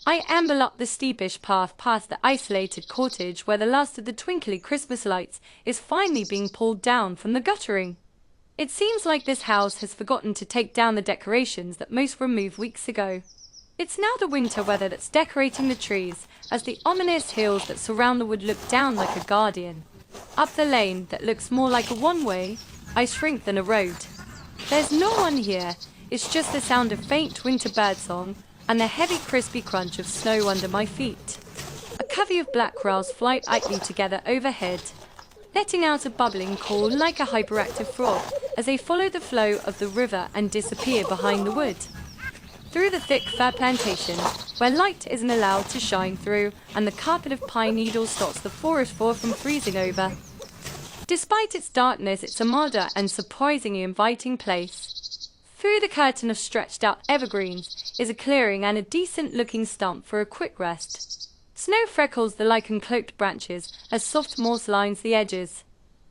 I amble up the steepish path past the isolated cottage where the last of the twinkly Christmas lights is finally being pulled down from the guttering. It seems like this house has forgotten to take down the decorations that most removed weeks ago. It's now the winter weather that's decorating the trees, as the ominous hills that surround the wood look down like a guardian. Up the lane that looks more like a one-way, I shrink than a road. There's no one here, it's just the sound of faint winter birdsong and the heavy crispy crunch of snow under my feet. A covey of black crows fly idly together overhead, letting out a bubbling call like a hyperactive frog as they follow the flow of the river and disappear behind the wood. Through the thick fir plantation, where light isn't allowed to shine through and the carpet of pine needles stops the forest floor from freezing over. Despite its darkness, it's a milder and surprisingly inviting place. Through the curtain of stretched out evergreens is a clearing and a decent looking stump for a quick rest. Snow freckles the lichen cloaked branches as soft moss lines the edges,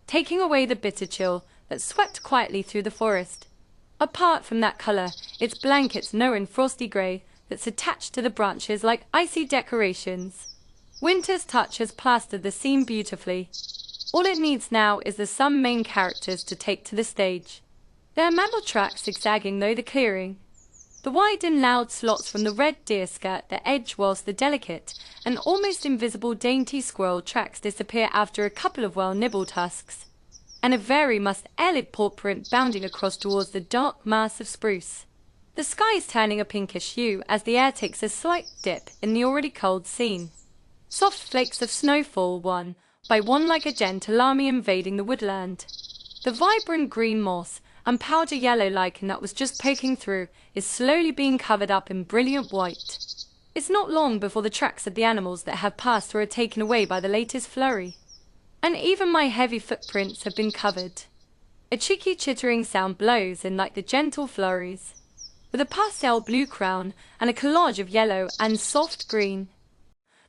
taking away the bitter chill that swept quietly through the forest. Apart from that color, its blankets know in frosty gray that's attached to the branches like icy decorations. Winter's touch has plastered the scene beautifully. All it needs now is the some main characters to take to the stage. There are mammal tracks zigzagging through the clearing. The wide and loud slots from the red deer skirt the edge whilst the delicate and almost invisible dainty squirrel tracks disappear after a couple of well-nibbled husks, and a very must-eyelid paw print bounding across towards the dark mass of spruce. The sky is turning a pinkish hue as the air takes a slight dip in the already cold scene. Soft flakes of snow fall one by one like a gentle army invading the woodland. The vibrant green moss and powder yellow lichen that was just poking through is slowly being covered up in brilliant white. It's not long before the tracks of the animals that have passed or are taken away by the latest flurry. And even my heavy footprints have been covered. A cheeky chittering sound blows in like the gentle flurries, with a pastel blue crown and a collage of yellow and soft green.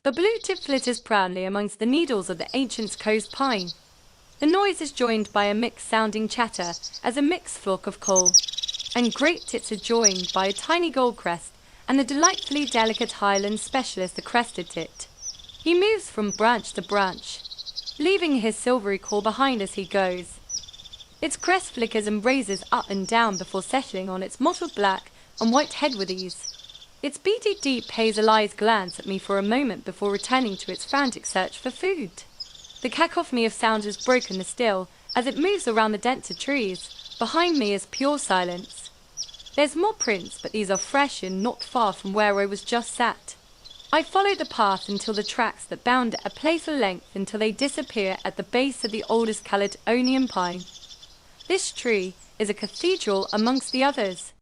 The blue tip flitters proudly amongst the needles of the ancient coast pine. The noise is joined by a mixed-sounding chatter as a mixed flock of call, and great tits are joined by a tiny gold crest and the delightfully delicate Highland specialist the crested tit. He moves from branch to branch, leaving his silvery call behind as he goes. Its crest flickers and raises up and down before settling on its mottled black and white head with ease. Its beady deep hazel eyes glance at me for a moment before returning to its frantic search for food. The cacophony of sound has broken the still as it moves around the denser trees. Behind me is pure silence. There's more prints, but these are fresh and not far from where I was just sat. I follow the path until the tracks that bound at a playful length until they disappear at the base of the oldest coloured onion pine. This tree is a cathedral amongst the others,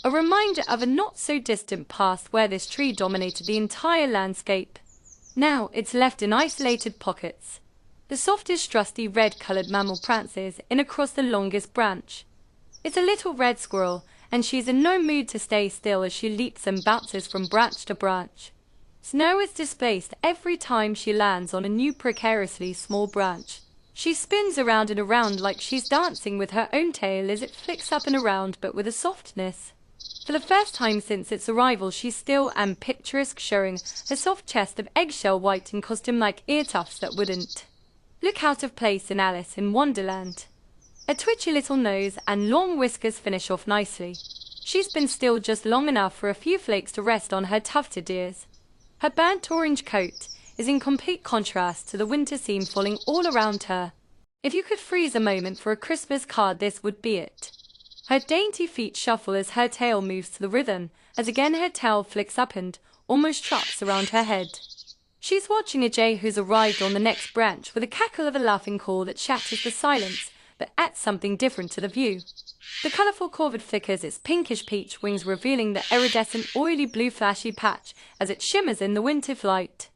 a reminder of a not-so-distant past where this tree dominated the entire landscape. Now it's left in isolated pockets. The softest rusty red-coloured mammal prances in across the longest branch. It's a little red squirrel, and she's in no mood to stay still as she leaps and bounces from branch to branch. Snow is displaced every time she lands on a new precariously small branch. She spins around and around like she's dancing with her own tail as it flicks up and around, but with a softness. For the first time since its arrival, she's still and picturesque, showing a soft chest of eggshell white in costume like ear tufts that wouldn't look out of place in Alice in Wonderland. A twitchy little nose and long whiskers finish off nicely. She's been still just long enough for a few flakes to rest on her tufted ears. Her burnt orange coat is in complete contrast to the winter scene falling all around her. If you could freeze a moment for a Christmas card, this would be it. Her dainty feet shuffle as her tail moves to the rhythm, as again her tail flicks up and almost traps around her head. She's watching a jay who's arrived on the next branch with a cackle of a laughing call that shatters the silence, but adds something different to the view. The colourful corvid flickers its pinkish peach wings, revealing the iridescent oily blue flashy patch as it shimmers in the winter light.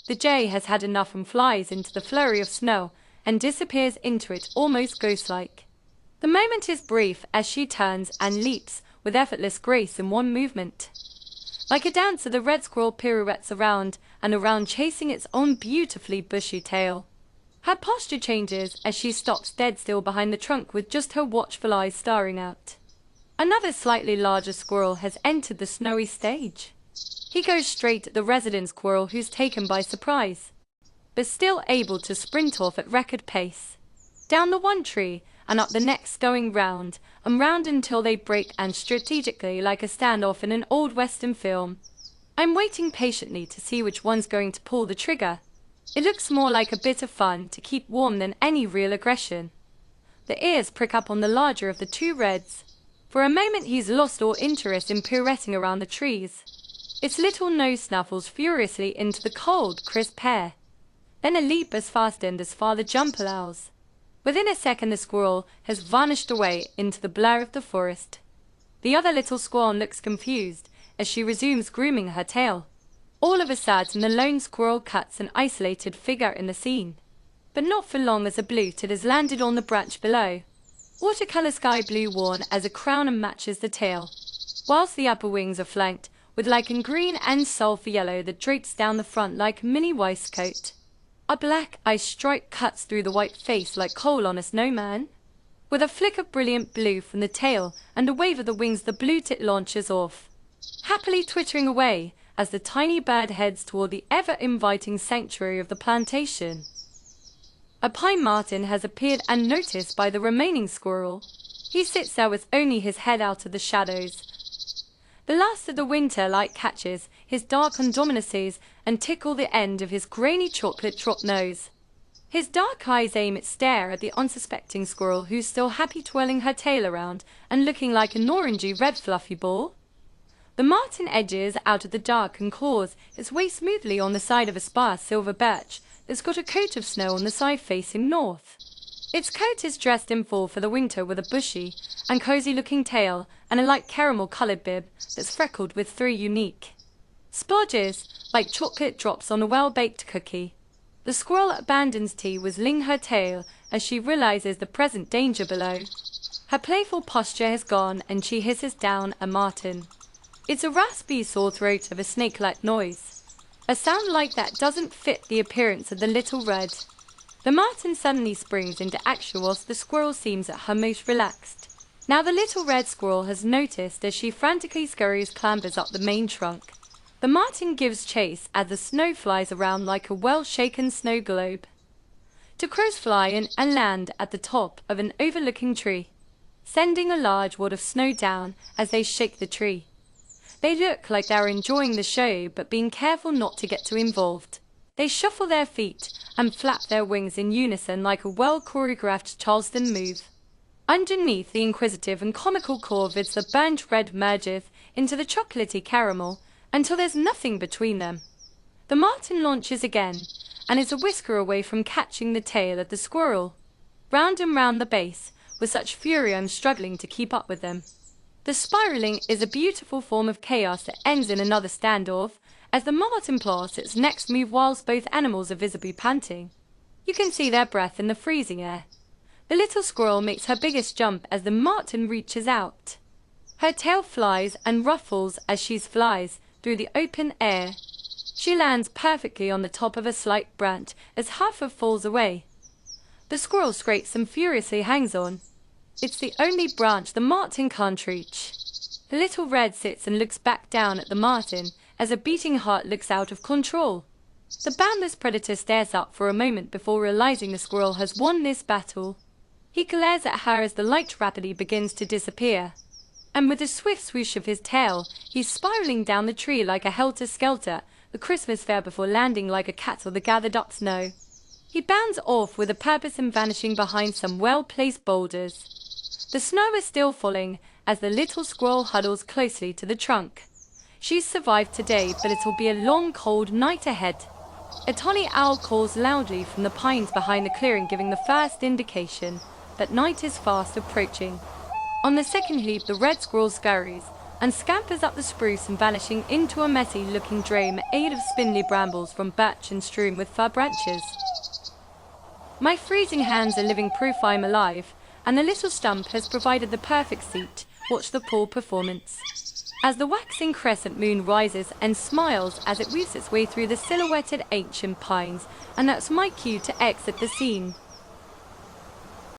The jay has had enough and flies into the flurry of snow and disappears into it almost ghost-like. The moment is brief as she turns and leaps with effortless grace in one movement. Like a dancer, the red squirrel pirouettes around and around, chasing its own beautifully bushy tail. Her posture changes as she stops dead still behind the trunk with just her watchful eyes staring out. Another slightly larger squirrel has entered the snowy stage. He goes straight at the resident squirrel, who's taken by surprise, but still able to sprint off at record pace. Down the one tree and up the next, going round and round until they break, and strategically like a standoff in an old western film. I'm waiting patiently to see which one's going to pull the trigger. It looks more like a bit of fun to keep warm than any real aggression. The ears prick up on the larger of the two reds. For a moment he's lost all interest in pirouetting around the trees. Its little nose snuffles furiously into the cold, crisp air. Then a leap as fast and as far the jump allows. Within a second the squirrel has vanished away into the blur of the forest. The other little squirrel looks confused as she resumes grooming her tail. All of a sudden the lone squirrel cuts an isolated figure in the scene. But not for long, as a blute has landed on the branch below. Watercolor sky blue worn as a crown and matches the tail, whilst the upper wings are flanked with lichen green and sulphur yellow that drapes down the front like a mini waistcoat. A black eye stripe cuts through the white face like coal on a snowman. With a flick of brilliant blue from the tail and a wave of the wings, the blue tit launches off, happily twittering away as the tiny bird heads toward the ever-inviting sanctuary of the plantation. A pine marten has appeared unnoticed by the remaining squirrel. He sits there with only his head out of the shadows. The last of the winter light catches his dark condominacies and tickle the end of his grainy chocolate drop nose. His dark eyes aim its stare at the unsuspecting squirrel, who's still happy twirling her tail around and looking like an orangey red fluffy ball. The marten edges out of the dark and claws its way smoothly on the side of a sparse silver birch that's got a coat of snow on the side facing north. Its coat is dressed in full for the winter, with a bushy and cozy looking tail and a light caramel coloured bib that's freckled with 3 unique splodges like chocolate drops on a well-baked cookie. The squirrel abandons tea, whistling her tail as she realizes the present danger below. Her playful posture has gone and she hisses down a marten. It's a raspy sore throat of a snake-like noise. A sound like that doesn't fit the appearance of the little red. The marten suddenly springs into action whilst the squirrel seems at her most relaxed. Now the little red squirrel has noticed as she frantically scurries clambers up the main trunk. The marten gives chase as the snow flies around like a well-shaken snow globe. The crows fly in and land at the top of an overlooking tree, sending a large wad of snow down as they shake the tree. They look like they're enjoying the show, but being careful not to get too involved. They shuffle their feet and flap their wings in unison like a well-choreographed Charleston move. Underneath the inquisitive and comical corvids, the burnt red mergeth into the chocolatey caramel until there's nothing between them. The marten launches again and is a whisker away from catching the tail of the squirrel. Round and round the base with such fury I'm struggling to keep up with them. The spiraling is a beautiful form of chaos that ends in another standoff as the marten plots its next move whilst both animals are visibly panting. You can see their breath in the freezing air. The little squirrel makes her biggest jump as the marten reaches out. Her tail flies and ruffles as she flies through the open air. She lands perfectly on the top of a slight branch as half of falls away. The squirrel scrapes and furiously hangs on. It's the only branch the marten can't reach. The little red sits and looks back down at the marten as a beating heart looks out of control. The boundless predator stares up for a moment before realizing the squirrel has won this battle. He glares at her as the light rapidly begins to disappear, and with a swift swoosh of his tail, he's spiraling down the tree like a helter-skelter, the Christmas fair before landing like a cat on the gathered-up snow. He bounds off with a purpose in vanishing behind some well-placed boulders. The snow is still falling as the little squirrel huddles closely to the trunk. She's survived today, but it'll be a long, cold night ahead. A tawny owl calls loudly from the pines behind the clearing, giving the first indication that night is fast approaching. On the second leap, the red squirrel scurries and scampers up the spruce and vanishing into a messy-looking drain made of spindly brambles from birch and strewn with fir branches. My freezing hands are living proof I'm alive, and the little stump has provided the perfect seat. Watch the pool performance. As the waxing crescent moon rises and smiles as it weaves its way through the silhouetted ancient pines, and that's my cue to exit the scene.